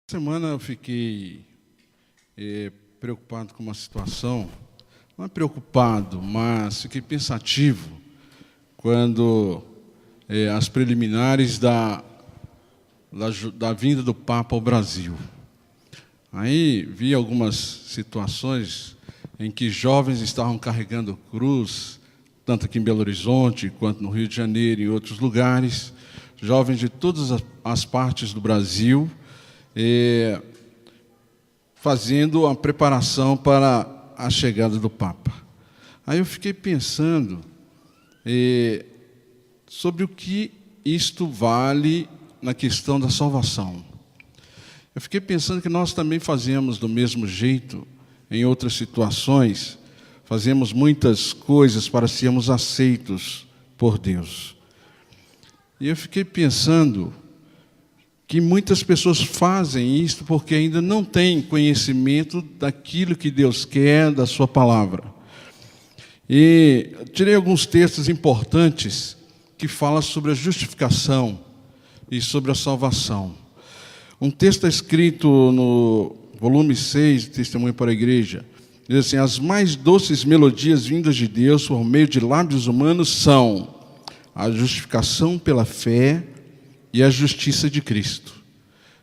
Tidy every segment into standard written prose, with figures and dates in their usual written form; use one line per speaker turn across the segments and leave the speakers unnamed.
Semana eu fiquei preocupado com uma situação, não é preocupado, mas fiquei pensativo quando as preliminares da vinda do Papa ao Brasil. Aí vi algumas situações em que jovens estavam carregando cruz, tanto aqui em Belo Horizonte, quanto no Rio de Janeiro e em outros lugares, jovens de todas as partes do Brasil, fazendo a preparação para a chegada do Papa. Aí eu fiquei pensando sobre o que isto vale na questão da salvação. Eu fiquei pensando que nós também fazemos do mesmo jeito em outras situações, fazemos muitas coisas para sermos aceitos por Deus. E eu fiquei pensando que muitas pessoas fazem isso porque ainda não têm conhecimento daquilo que Deus quer, da sua palavra. E tirei alguns textos importantes que falam sobre a justificação e sobre a salvação. Um texto escrito no volume 6, Testemunho para a Igreja, diz assim: as mais doces melodias vindas de Deus por meio de lábios humanos são a justificação pela fé e a justiça de Cristo.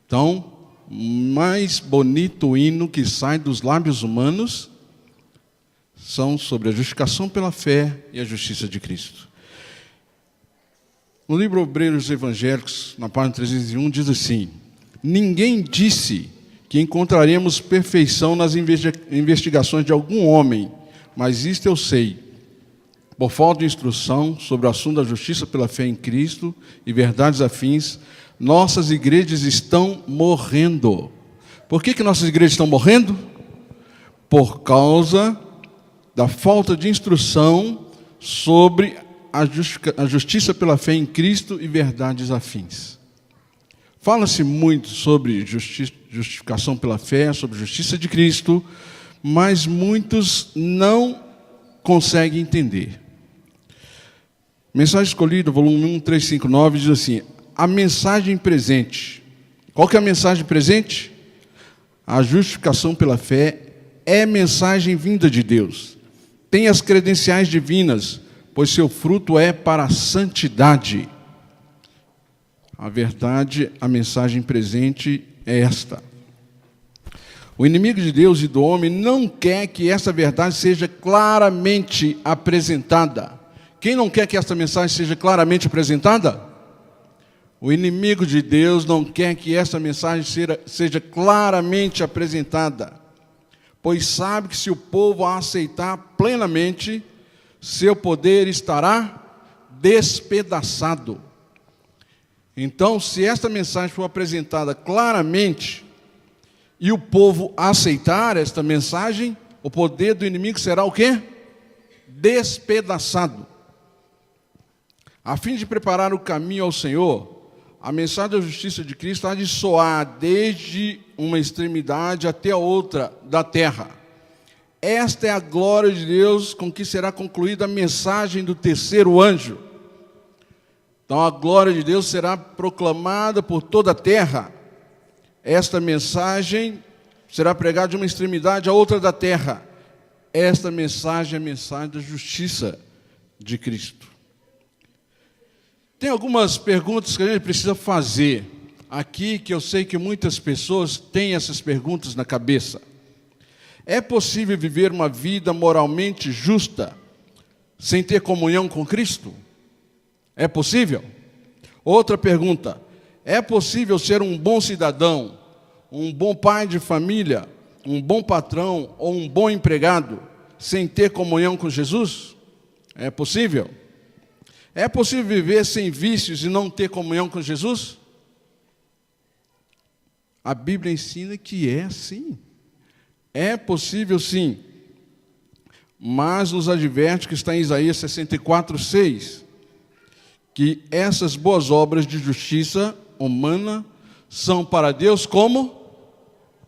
Então, mais bonito hino que sai dos lábios humanos são sobre a justificação pela fé e a justiça de Cristo. No livro Obreiros Evangélicos, na página 301, diz assim: ninguém disse que encontraremos perfeição nas investigações de algum homem, mas isto eu sei. Por falta de instrução sobre o assunto da justiça pela fé em Cristo e verdades afins, nossas igrejas estão morrendo. Por que nossas igrejas estão morrendo? Por causa da falta de instrução sobre a justiça pela fé em Cristo e verdades afins. Fala-se muito sobre justificação pela fé, sobre a justiça de Cristo, mas muitos não conseguem entender. Mensagem escolhida, volume 1359, diz assim: a mensagem presente. Qual que é a mensagem presente? A justificação pela fé é mensagem vinda de Deus. Tem as credenciais divinas, pois seu fruto é para a santidade. A verdade, a mensagem presente é esta. O inimigo de Deus e do homem não quer que essa verdade seja claramente apresentada. Quem não quer que essa mensagem seja claramente apresentada? O inimigo de Deus não quer que essa mensagem seja claramente apresentada, pois sabe que se o povo a aceitar plenamente, seu poder estará despedaçado. Então, se esta mensagem for apresentada claramente e o povo aceitar esta mensagem, o poder do inimigo será o quê? Despedaçado. A fim de preparar o caminho ao Senhor, a mensagem da justiça de Cristo há de soar desde uma extremidade até a outra da terra. Esta é a glória de Deus com que será concluída a mensagem do terceiro anjo. Então a glória de Deus será proclamada por toda a terra. Esta mensagem será pregada de uma extremidade à outra da terra. Esta mensagem é a mensagem da justiça de Cristo. Tem algumas perguntas que a gente precisa fazer aqui, que eu sei que muitas pessoas têm essas perguntas na cabeça. É possível viver uma vida moralmente justa sem ter comunhão com Cristo? É possível? Outra pergunta: é possível ser um bom cidadão, um bom pai de família, um bom patrão ou um bom empregado sem ter comunhão com Jesus? É possível? É possível viver sem vícios e não ter comunhão com Jesus? A Bíblia ensina que é sim. É possível sim. Mas nos adverte, que está em Isaías 64:6, que essas boas obras de justiça humana são para Deus como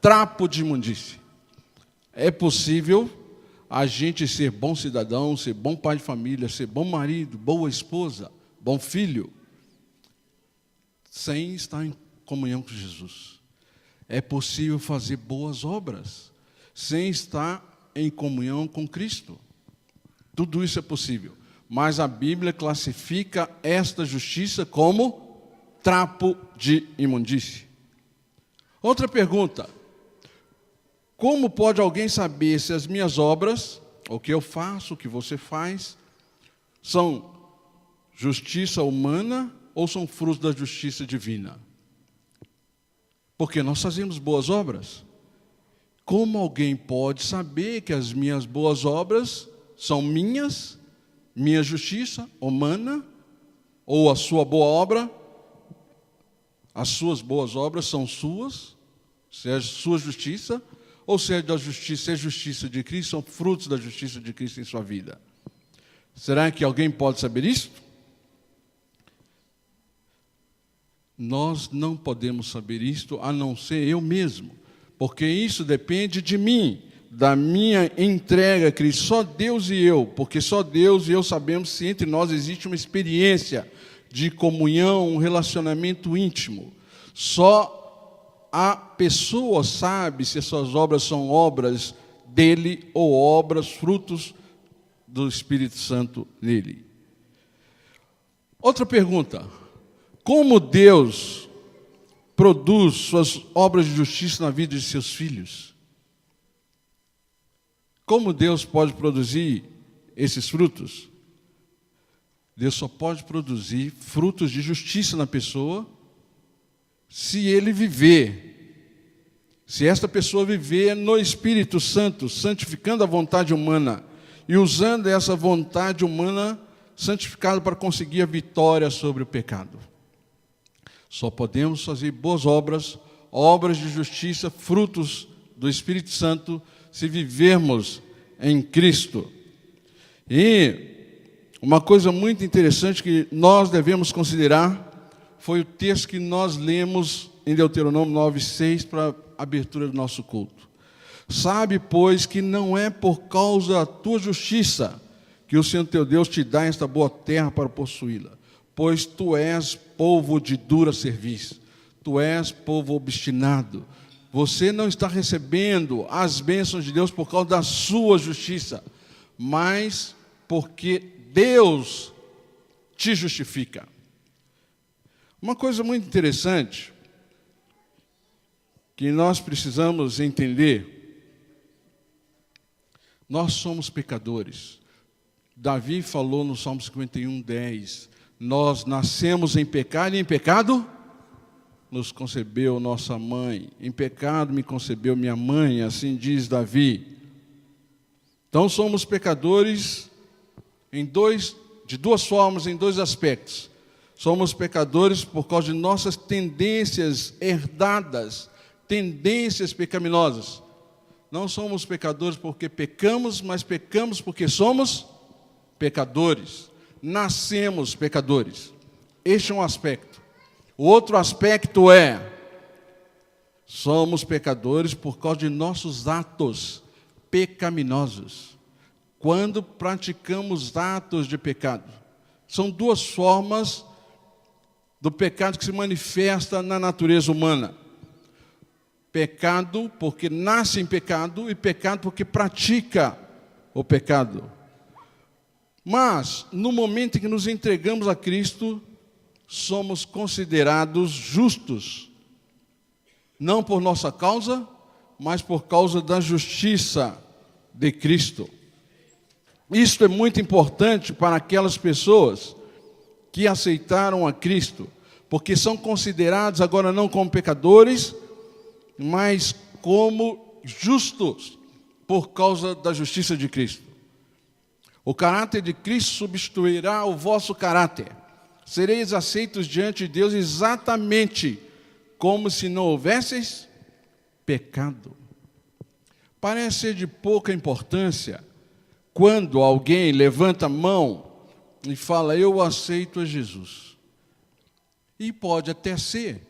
trapo de imundície. É possível a gente ser bom cidadão, ser bom pai de família, ser bom marido, boa esposa, bom filho, sem estar em comunhão com Jesus. É possível fazer boas obras sem estar em comunhão com Cristo. Tudo isso é possível. Mas a Bíblia classifica esta justiça como trapo de imundície. Outra pergunta. Como pode alguém saber se as minhas obras, o que eu faço, o que você faz, são justiça humana ou são frutos da justiça divina? Porque nós fazemos boas obras. Como alguém pode saber que as minhas boas obras são minha justiça humana, ou a sua boa obra, as suas boas obras são suas, se é a sua justiça, ou se é a justiça de Cristo, são frutos da justiça de Cristo em sua vida? Será que alguém pode saber isso? Nós não podemos saber isto, a não ser eu mesmo, porque isso depende de mim, da minha entrega a Cristo. Só Deus e eu, porque só Deus e eu sabemos se entre nós existe uma experiência de comunhão, um relacionamento íntimo. Só a pessoa sabe se as suas obras são obras dele ou obras, frutos do Espírito Santo nele. Outra pergunta. Como Deus produz suas obras de justiça na vida de seus filhos? Como Deus pode produzir esses frutos? Deus só pode produzir frutos de justiça na pessoa se ele viver. Se esta pessoa viver no Espírito Santo, santificando a vontade humana e usando essa vontade humana santificada para conseguir a vitória sobre o pecado. Só podemos fazer boas obras, obras de justiça, frutos do Espírito Santo, se vivermos em Cristo. E uma coisa muito interessante que nós devemos considerar foi o texto que nós lemos em Deuteronômio 9:6 para a abertura do nosso culto. Sabe, pois, que não é por causa da tua justiça que o Senhor teu Deus te dá esta boa terra para possuí-la, pois tu és povo de dura serviço, tu és povo obstinado. Você não está recebendo as bênçãos de Deus por causa da sua justiça, mas porque Deus te justifica. Uma coisa muito interessante que nós precisamos entender: nós somos pecadores. Davi falou no Salmo 51:10, nós nascemos em pecado e em pecado nos concebeu nossa mãe. Em pecado me concebeu minha mãe, assim diz Davi. Então somos pecadores de duas formas, em dois aspectos. Somos pecadores por causa de nossas tendências herdadas, tendências pecaminosas. Não somos pecadores porque pecamos, mas pecamos porque somos pecadores. Nascemos pecadores. Este é um aspecto. O outro aspecto é: somos pecadores por causa de nossos atos pecaminosos. Quando praticamos atos de pecado, são duas formas do pecado que se manifesta na natureza humana. Pecado porque nasce em pecado e pecado porque pratica o pecado. Mas, no momento em que nos entregamos a Cristo, somos considerados justos, não por nossa causa, mas por causa da justiça de Cristo. Isto é muito importante para aquelas pessoas que aceitaram a Cristo, porque são considerados agora não como pecadores, mas como justos por causa da justiça de Cristo. O caráter de Cristo substituirá o vosso caráter. Sereis aceitos diante de Deus exatamente como se não houvesseis pecado. Parece ser de pouca importância quando alguém levanta a mão e fala: eu aceito a Jesus. E pode até ser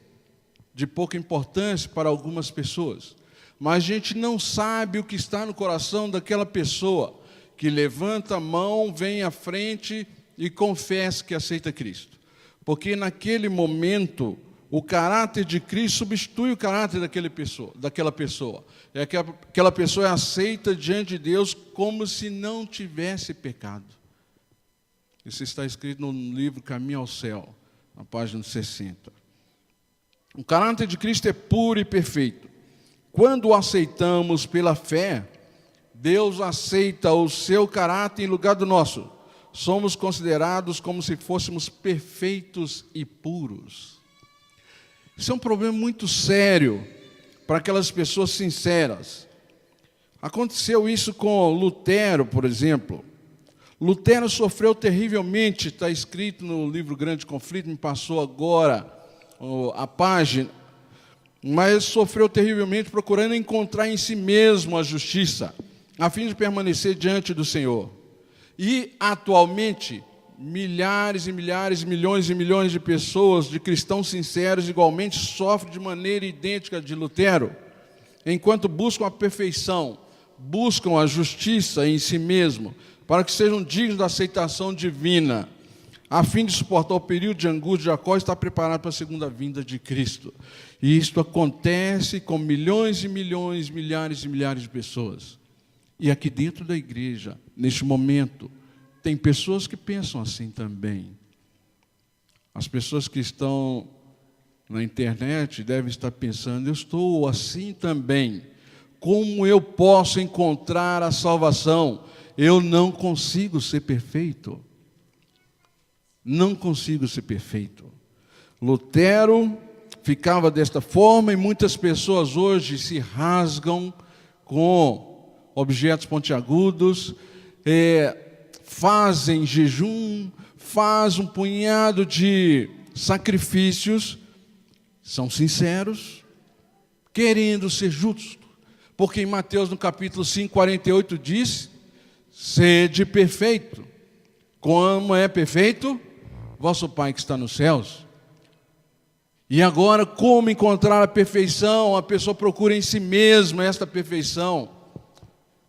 de pouca importância para algumas pessoas, mas a gente não sabe o que está no coração daquela pessoa que levanta a mão, vem à frente e confessa que aceita Cristo. Porque naquele momento O caráter de Cristo substitui o caráter daquela pessoa. Aquela pessoa é aceita diante de Deus como se não tivesse pecado. Isso está escrito no livro Caminho ao Céu, na página 60. O caráter de Cristo é puro e perfeito. Quando o aceitamos pela fé, Deus aceita o seu caráter em lugar do nosso. Somos considerados como se fôssemos perfeitos e puros. Isso é um problema muito sério para aquelas pessoas sinceras. Aconteceu isso com Lutero, por exemplo. Lutero sofreu terrivelmente, está escrito no livro Grande Conflito, me passou agora a página, mas sofreu terrivelmente procurando encontrar em si mesmo a justiça, a fim de permanecer diante do Senhor. E, atualmente, milhares e milhares, milhões e milhões de pessoas, de cristãos sinceros, igualmente sofrem de maneira idêntica de Lutero, enquanto buscam a perfeição, buscam a justiça em si mesmo, para que sejam dignos da aceitação divina, a fim de suportar o período de angústia de Jacó e estar preparado para a segunda vinda de Cristo. E isto acontece com milhões e milhões, milhares e milhares de pessoas. E aqui dentro da igreja, neste momento, tem pessoas que pensam assim também. As pessoas que estão na internet devem estar pensando, eu estou assim também. Como eu posso encontrar a salvação? Eu não consigo ser perfeito. Não consigo ser perfeito. Lutero ficava desta forma e muitas pessoas hoje se rasgam com objetos pontiagudos, fazem jejum, fazem um punhado de sacrifícios, são sinceros, querendo ser justos, porque em Mateus no capítulo 5, 48 diz, sede perfeito, como é perfeito vosso Pai que está nos céus. E agora, como encontrar a perfeição? A pessoa procura em si mesma esta perfeição.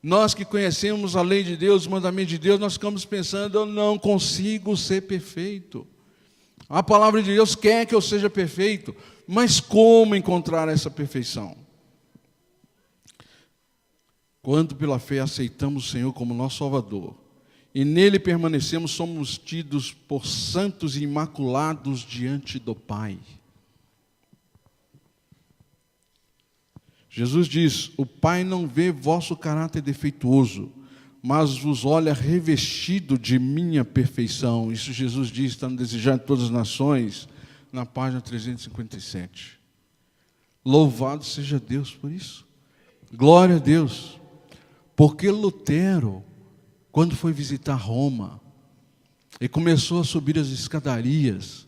Nós que conhecemos a lei de Deus, o mandamento de Deus, nós ficamos pensando, eu não consigo ser perfeito. A palavra de Deus quer que eu seja perfeito, mas como encontrar essa perfeição? Quando pela fé aceitamos o Senhor como nosso Salvador, e nele permanecemos, somos tidos por santos e imaculados diante do Pai. Jesus diz, o Pai não vê vosso caráter defeituoso, mas vos olha revestido de minha perfeição. Isso Jesus diz, está no Desejar de Todas as Nações, na página 357. Louvado seja Deus por isso. Glória a Deus. Porque Lutero, quando foi visitar Roma, e começou a subir as escadarias,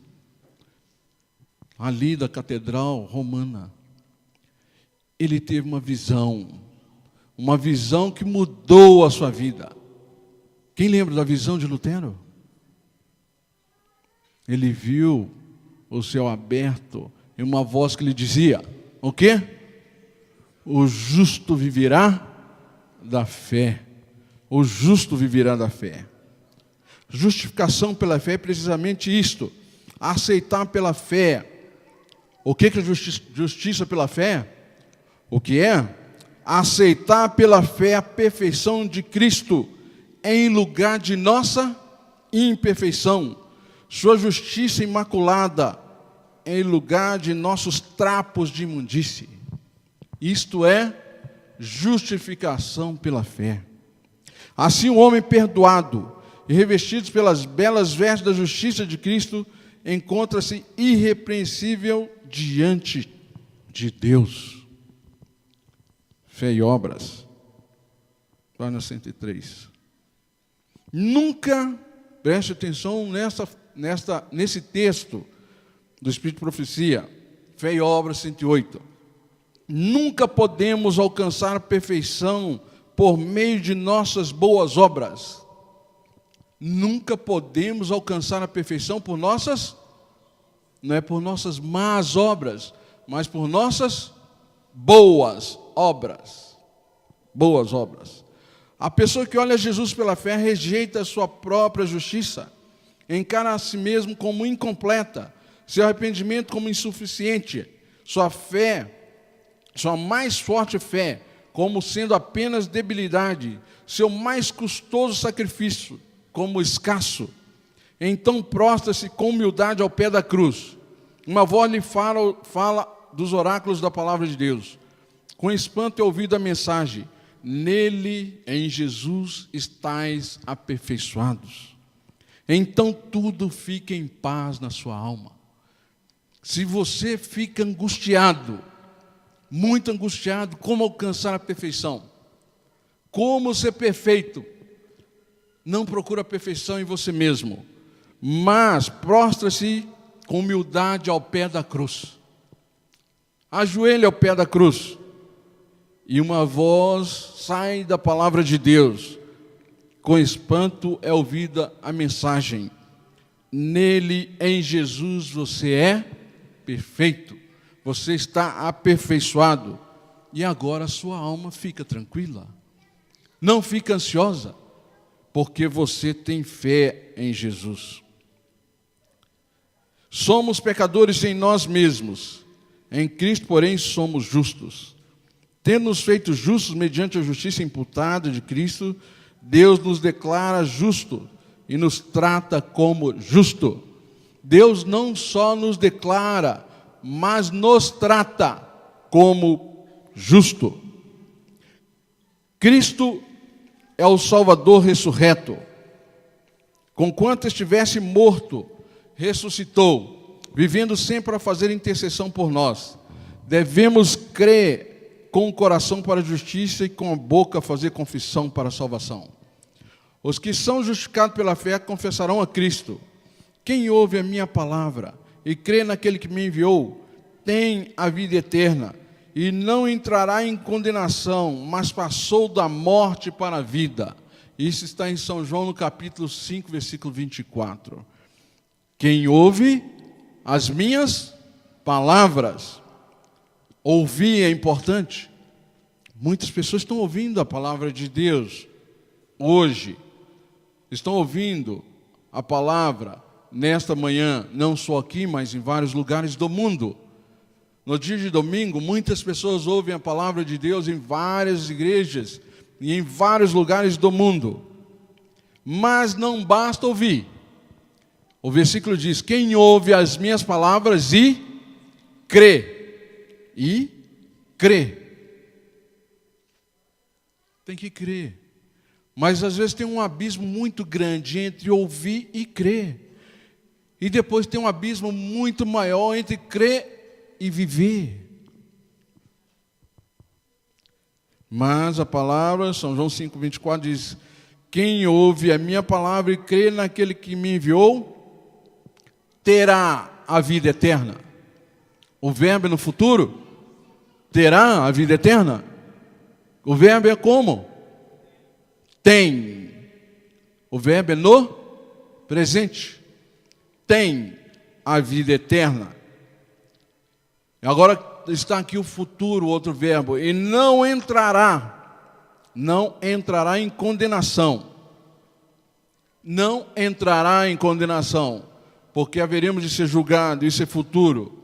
ali da catedral romana, ele teve uma visão que mudou a sua vida. Quem lembra da visão de Lutero? Ele viu o céu aberto e uma voz que lhe dizia, o quê? O justo viverá da fé. O justo viverá da fé. Justificação pela fé é precisamente isto. Aceitar pela fé. O que é justiça pela fé? O que é? Aceitar pela fé a perfeição de Cristo em lugar de nossa imperfeição. Sua justiça imaculada em lugar de nossos trapos de imundície. Isto é justificação pela fé. Assim o homem perdoado e revestido pelas belas vestes da justiça de Cristo encontra-se irrepreensível diante de Deus. Fé e obras, página 103. Nunca, preste atenção nesse texto do Espírito de Profecia, Fé e Obras 108. Nunca podemos alcançar a perfeição por meio de nossas boas obras. Nunca podemos alcançar a perfeição por nossas, não é por nossas más obras, mas por nossas boas obras. Boas obras. A pessoa que olha Jesus pela fé rejeita a sua própria justiça, encara a si mesmo como incompleta, seu arrependimento como insuficiente, sua fé, sua mais forte fé, como sendo apenas debilidade, seu mais custoso sacrifício, como escasso. Então prostra-se com humildade ao pé da cruz. Uma voz lhe fala dos oráculos da palavra de Deus. Com espanto é ouvida a mensagem: nele, em Jesus, estais aperfeiçoados. Então tudo fica em paz na sua alma. Se você fica angustiado, muito angustiado, como alcançar a perfeição? Como ser perfeito? Não procura a perfeição em você mesmo, mas prostra-se com humildade ao pé da cruz. Ajoelha ao pé da cruz. E uma voz sai da palavra de Deus. Com espanto é ouvida a mensagem: nele, em Jesus, você é perfeito. Você está aperfeiçoado. E agora a sua alma fica tranquila. Não fica ansiosa, porque você tem fé em Jesus. Somos pecadores em nós mesmos. Em Cristo, porém, somos justos. Tendo-nos feito justos mediante a justiça imputada de Cristo, Deus nos declara justo e nos trata como justo. Deus não só nos declara, mas nos trata como justo. Cristo é o Salvador ressurreto. Conquanto estivesse morto, ressuscitou, vivendo sempre a fazer intercessão por nós. Devemos crer com o coração para a justiça e com a boca fazer confissão para a salvação. Os que são justificados pela fé confessarão a Cristo. Quem ouve a minha palavra e crê naquele que me enviou, tem a vida eterna e não entrará em condenação, mas passou da morte para a vida. Isso está em São João, no capítulo 5, versículo 24. Quem ouve as minhas palavras. Ouvir é importante. Muitas pessoas estão ouvindo a palavra de Deus hoje. Estão ouvindo a palavra nesta manhã, não só aqui, mas em vários lugares do mundo. No dia de domingo, muitas pessoas ouvem a palavra de Deus em várias igrejas e em vários lugares do mundo. Mas não basta ouvir. O versículo diz: quem ouve as minhas palavras e crê. E crê. Tem que crer. Mas às vezes tem um abismo muito grande entre ouvir e crer. E depois tem um abismo muito maior entre crer e viver. Mas a palavra, São João 5,24 diz: quem ouve a minha palavra e crê naquele que me enviou, terá a vida eterna. O verbo é no futuro? Terá a vida eterna? O verbo é como? Tem. O verbo é no presente. Tem a vida eterna. Agora está aqui o futuro, outro verbo. E não entrará em condenação. Não entrará em condenação, porque haveremos de ser julgados, isso é futuro.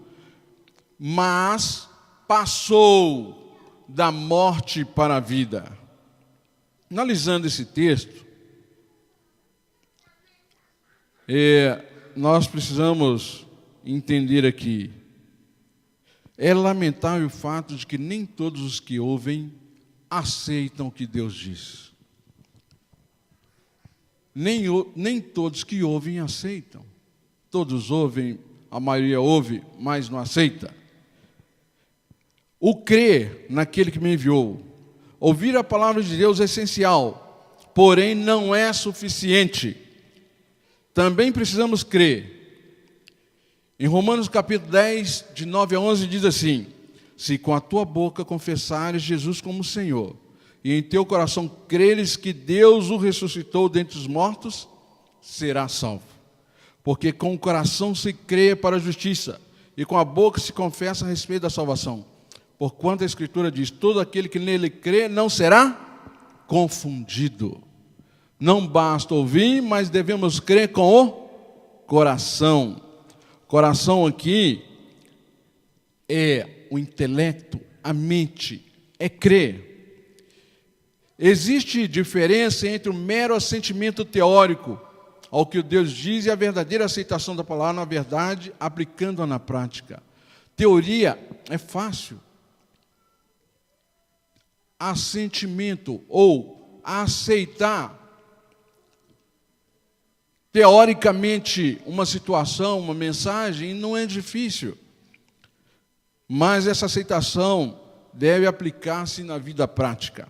Mas passou da morte para a vida. Analisando esse texto, nós precisamos entender aqui. É lamentável o fato de que nem todos os que ouvem aceitam o que Deus diz. Nem todos que ouvem aceitam. Todos ouvem, a maioria ouve, mas não aceita. O crer naquele que me enviou. Ouvir a palavra de Deus é essencial, porém não é suficiente. Também precisamos crer. Em Romanos capítulo 10, de 9 a 11, diz assim: se com a tua boca confessares Jesus como Senhor, e em teu coração creres que Deus o ressuscitou dentre os mortos, serás salvo. Porque com o coração se crê para a justiça, e com a boca se confessa a respeito da salvação. Porquanto a Escritura diz: todo aquele que nele crê não será confundido. Não basta ouvir, mas devemos crer com o coração. Coração aqui é o intelecto, a mente, é crer. Existe diferença entre o mero assentimento teórico ao que Deus diz e a verdadeira aceitação da palavra, na verdade, aplicando-a na prática. Teoria é fácil. Assentimento ou aceitar teoricamente uma situação, uma mensagem, não é difícil. Mas essa aceitação deve aplicar-se na vida prática.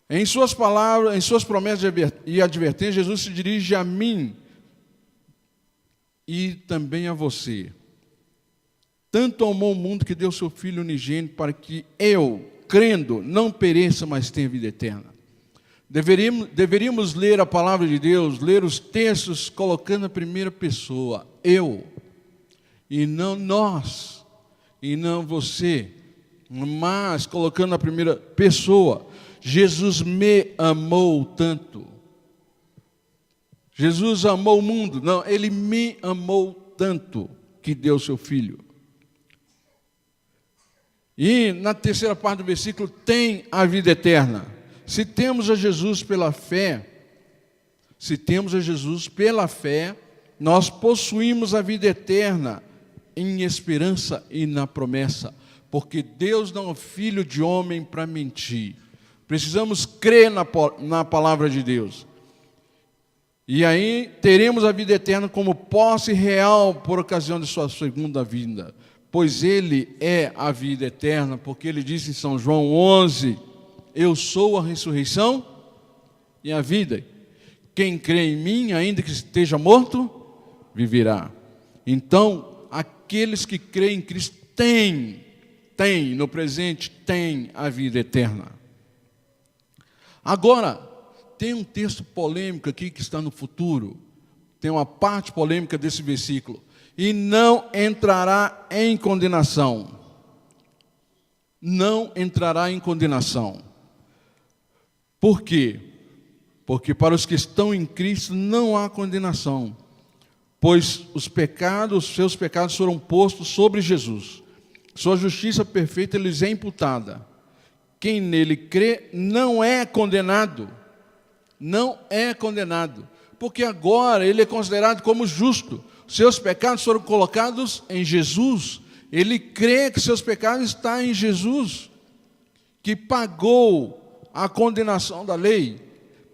Em suas palavras, em suas promessas e advertências, Jesus se dirige a mim e também a você. Tanto amou o mundo que deu seu Filho unigênito para que eu, crendo, não pereça, mas tenha vida eterna. Deveríamos ler a palavra de Deus, ler os textos colocando a primeira pessoa, eu, e não nós, e não você, mas colocando a primeira pessoa. Jesus me amou tanto. Jesus amou o mundo. Não, Ele me amou tanto que deu seu Filho. E na terceira parte do versículo tem a vida eterna. Se temos a Jesus pela fé, nós possuímos a vida eterna em esperança e na promessa, porque Deus não é filho de homem para mentir. Precisamos crer na palavra de Deus. E aí teremos a vida eterna como posse real por ocasião de sua segunda vinda. Pois Ele é a vida eterna, porque Ele disse em São João 11, eu sou a ressurreição e a vida. Quem crê em mim, ainda que esteja morto, viverá. Então, aqueles que creem em Cristo têm no presente, têm a vida eterna. Agora, tem um texto polêmico aqui que está no futuro. Tem uma parte polêmica desse versículo. E não entrará em condenação. Não entrará em condenação. Por quê? Porque para os que estão em Cristo não há condenação. Pois seus pecados foram postos sobre Jesus. Sua justiça perfeita lhes é imputada. Quem nele crê não é condenado. Não é condenado. Porque agora ele é considerado como justo. Seus pecados foram colocados em Jesus. Ele crê que seus pecados estão em Jesus, que pagou a condenação da lei.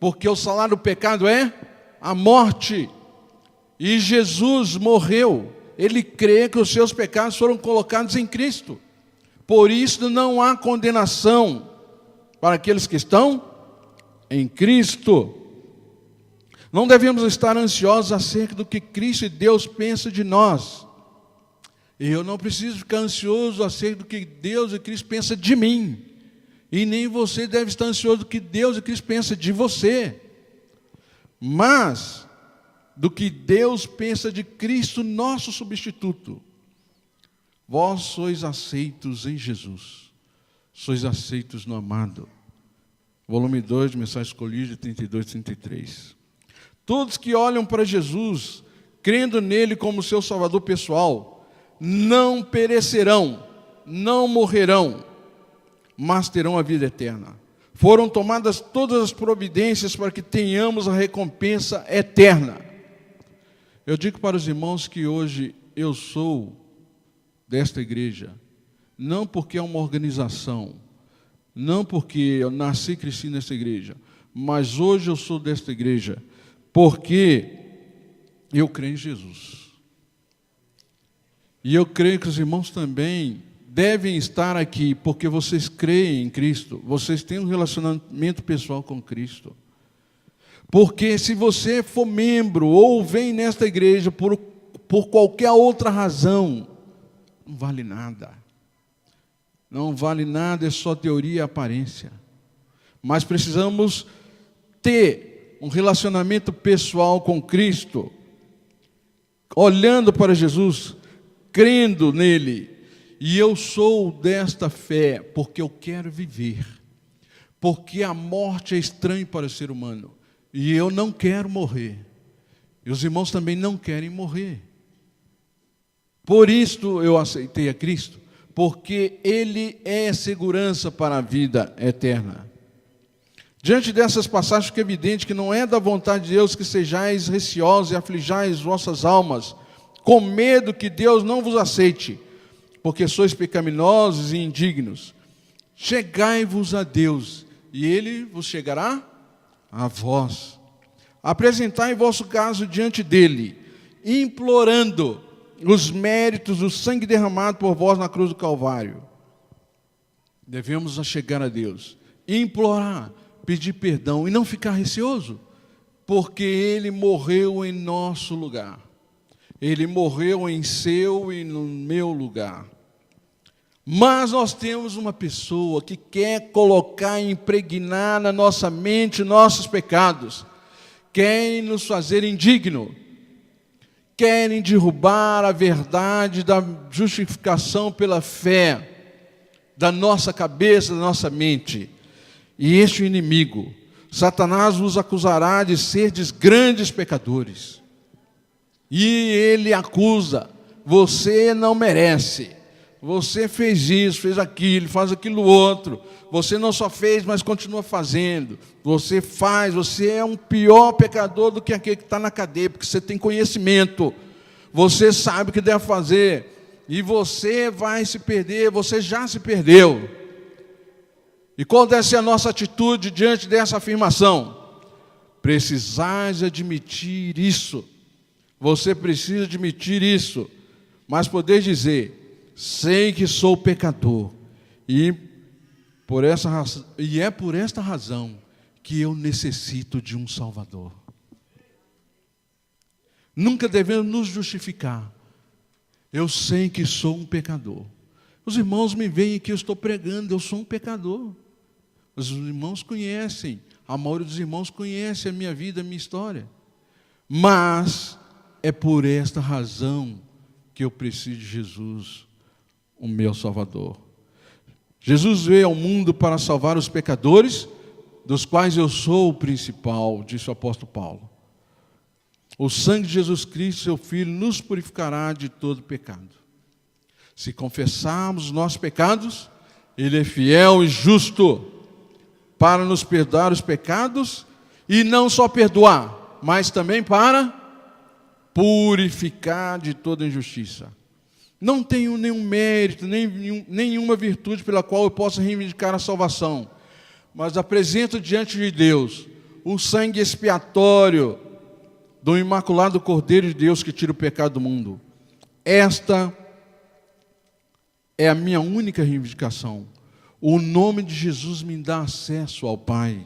Porque o salário do pecado é a morte. E Jesus morreu. Ele crê que os seus pecados foram colocados em Cristo. Por isso não há condenação para aqueles que estão em Cristo. Não devemos estar ansiosos acerca do que Cristo e Deus pensam de nós. Eu não preciso ficar ansioso acerca do que Deus e Cristo pensam de mim. E nem você deve estar ansioso do que Deus e Cristo pensam de você. Mas do que Deus pensa de Cristo, nosso substituto. Vós sois aceitos em Jesus. Sois aceitos no amado. Volume 2 de Mensagens Colígio 32 e 33. Todos que olham para Jesus, crendo nele como seu Salvador pessoal, não perecerão, não morrerão, mas terão a vida eterna. Foram tomadas todas as providências para que tenhamos a recompensa eterna. Eu digo para os irmãos que hoje eu sou desta igreja, não porque é uma organização, não porque eu nasci e cresci nessa igreja, mas hoje eu sou desta igreja porque eu creio em Jesus. E eu creio que os irmãos também devem estar aqui porque vocês creem em Cristo, vocês têm um relacionamento pessoal com Cristo. Porque se você for membro ou vem nesta igreja por qualquer outra razão, não vale nada. Não vale nada, é só teoria e aparência. Mas precisamos ter um relacionamento pessoal com Cristo, olhando para Jesus, crendo nele. E eu sou desta fé porque eu quero viver. Porque a morte é estranha para o ser humano. E eu não quero morrer. E os irmãos também não querem morrer. Por isto eu aceitei a Cristo, porque Ele é segurança para a vida eterna. Diante dessas passagens fica evidente que não é da vontade de Deus que sejais receosos e aflijais vossas almas, com medo que Deus não vos aceite, porque sois pecaminosos e indignos. Chegai-vos a Deus, e Ele vos chegará a vós. Apresentai vosso caso diante dEle, implorando os méritos do sangue derramado por vós na cruz do Calvário. Devemos chegar a Deus, implorar, pedir perdão e não ficar receoso, porque Ele morreu em nosso lugar. Ele morreu em seu e no meu lugar. Mas nós temos uma pessoa que quer colocar, impregnar na nossa mente nossos pecados, querem nos fazer indigno, querem derrubar a verdade da justificação pela fé da nossa cabeça, da nossa mente. E este inimigo, Satanás, vos acusará de serdes grandes pecadores. E ele acusa: você não merece, você fez isso, fez aquilo, faz aquilo outro, você não só fez, mas continua fazendo, você é um pior pecador do que aquele que está na cadeia, porque você tem conhecimento, você sabe o que deve fazer, e você vai se perder, você já se perdeu. E qual deve ser a nossa atitude diante dessa afirmação? Precisais admitir isso, você precisa admitir isso, mas poder dizer: sei que sou pecador, e é por esta razão que eu necessito de um Salvador. Nunca devemos nos justificar. Eu sei que sou um pecador. Os irmãos me veem que eu estou pregando, eu sou um pecador. Os irmãos conhecem, a maioria dos irmãos conhece a minha vida, a minha história. Mas é por esta razão que eu preciso de Jesus, o meu Salvador. Jesus veio ao mundo para salvar os pecadores, dos quais eu sou o principal, disse o apóstolo Paulo. O sangue de Jesus Cristo, seu Filho, nos purificará de todo pecado. Se confessarmos os nossos pecados, Ele é fiel e justo para nos perdoar os pecados, e não só perdoar, mas também para purificar de toda injustiça. Não tenho nenhum mérito, nenhuma virtude pela qual eu possa reivindicar a salvação, mas apresento diante de Deus o sangue expiatório do imaculado Cordeiro de Deus que tira o pecado do mundo. Esta é a minha única reivindicação. O nome de Jesus me dá acesso ao Pai.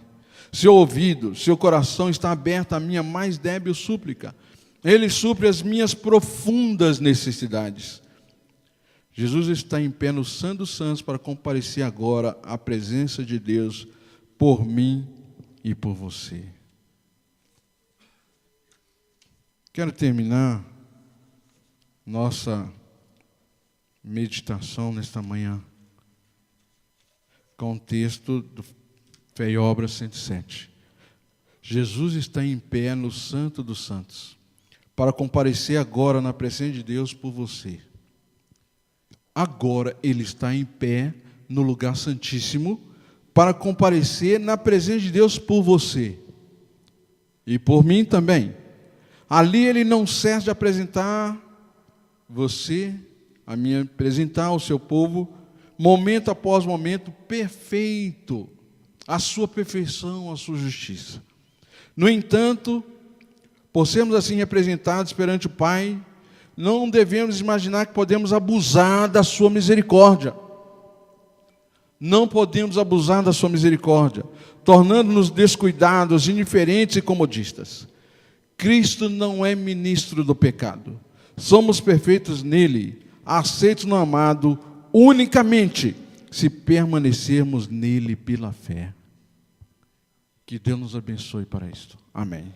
Seu ouvido, seu coração está aberto à minha mais débil súplica. Ele supre as minhas profundas necessidades. Jesus está em pé no Santo dos Santos para comparecer agora à presença de Deus por mim e por você. Quero terminar nossa meditação nesta manhã com o texto do Fé e Obras 107. Jesus está em pé no Santo dos Santos para comparecer agora na presença de Deus por você. Agora Ele está em pé no lugar santíssimo para comparecer na presença de Deus por você e por mim também. Ali Ele não cessa de apresentar você, a mim apresentar ao seu povo, momento após momento, perfeito, a sua perfeição, a sua justiça. No entanto, por sermos assim representados perante o Pai, não devemos imaginar que podemos abusar da sua misericórdia. Não podemos abusar da sua misericórdia, tornando-nos descuidados, indiferentes e comodistas. Cristo não é ministro do pecado. Somos perfeitos nele, aceitos no amado, unicamente se permanecermos nele pela fé. Que Deus nos abençoe para isto. Amém.